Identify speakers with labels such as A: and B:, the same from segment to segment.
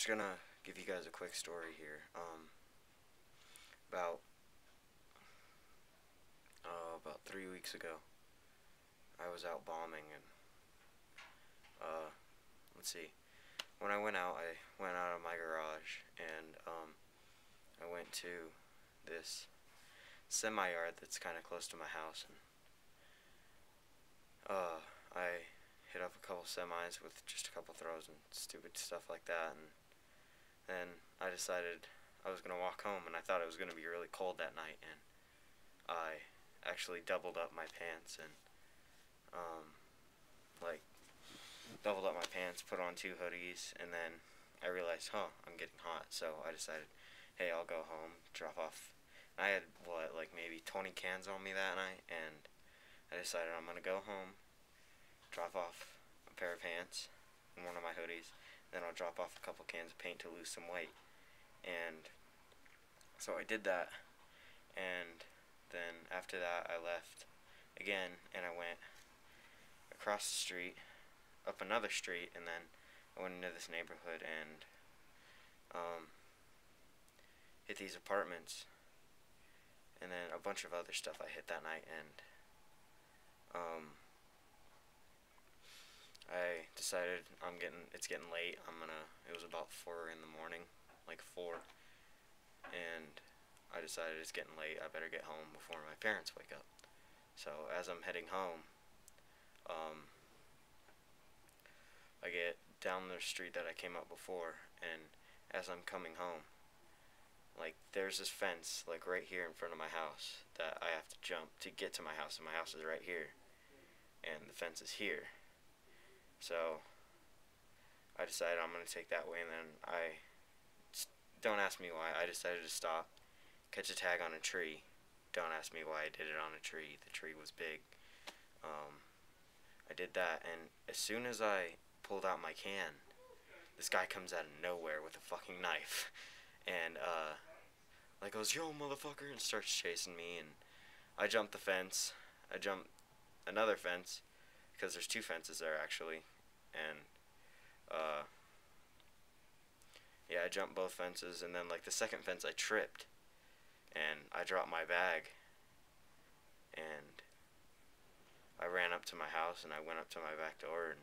A: just gonna give you guys a quick story here. About about 3 weeks ago, I was out bombing, and let's see. When I went out, of my garage, and I went to this semi-yard that's kind of close to my house, and I hit up a couple semis with just a couple throws and stupid stuff like that, and then I decided I was gonna walk home, and I thought it was gonna be really cold that night, and I actually doubled up my pants and like doubled up my pants, put on 2 hoodies, and then I realized, I'm getting hot, so I decided, hey, I'll go home, drop off. I had like maybe 20 cans on me that night, and I decided I'm gonna go home, drop off a pair of pants and one of my hoodies, then I'll drop off a couple cans of paint to lose some weight. And so I did that, and then after that I left again, and I went across the street, up another street, and then I went into this neighborhood and hit these apartments, and then a bunch of other stuff I hit that night, and I decided it's getting late. It was about 4 in the morning, like 4, and I decided it's getting late. I better get home before my parents wake up. So as I'm heading home, I get down the street that I came up before, and as I'm coming home, like there's this fence like right here in front of my house that I have to jump to get to my house, and my house is right here, and the fence is here. So I decided I'm gonna take that way, and then don't ask me why. I decided to stop, catch a tag on a tree. Don't ask me why I did it on a tree. The tree was big. I did that, and as soon as I pulled out my can, this guy comes out of nowhere with a fucking knife, and like goes, "Yo, motherfucker," and starts chasing me, and I jumped the fence. I jumped another fence, because there's 2 fences there actually, and yeah, I jumped both fences, and then like the second fence I tripped, and I dropped my bag, and I ran up to my house, and I went up to my back door, and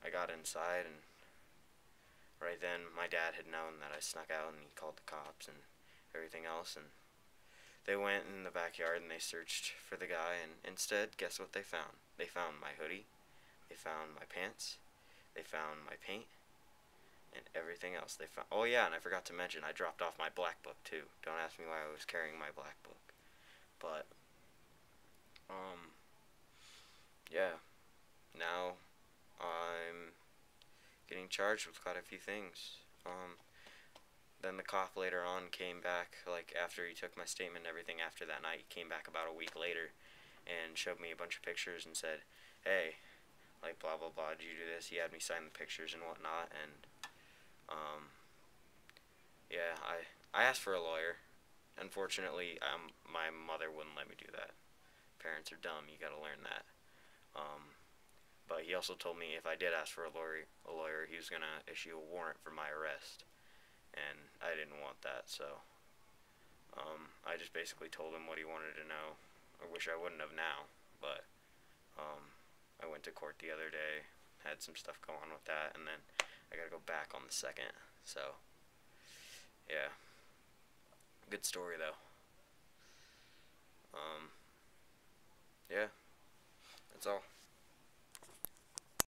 A: I got inside, and right then my dad had known that I snuck out, and he called the cops and everything else, and they went in the backyard and they searched for the guy, and instead, guess what they found? They found my hoodie, they found my pants, they found my paint, and everything else they found. Oh yeah, and I forgot to mention, I dropped off my black book too. Don't ask me why I was carrying my black book. But yeah, now I'm getting charged with quite a few things. Then the cop later on came back, like after he took my statement and everything after that night, he came back about a week later and showed me a bunch of pictures and said, hey, like blah blah blah, did you do this? He had me sign the pictures and whatnot, and yeah, I asked for a lawyer. Unfortunately, my mother wouldn't let me do that. Parents are dumb, you gotta learn that. But he also told me if I did ask for a lawyer, he was gonna issue a warrant for my arrest, and I didn't want that, so I just basically told him what he wanted to know. I wish I wouldn't have now, but I went to court the other day, had some stuff go on with that, and then I gotta go back on the 2nd, so yeah, good story though. Yeah, that's all.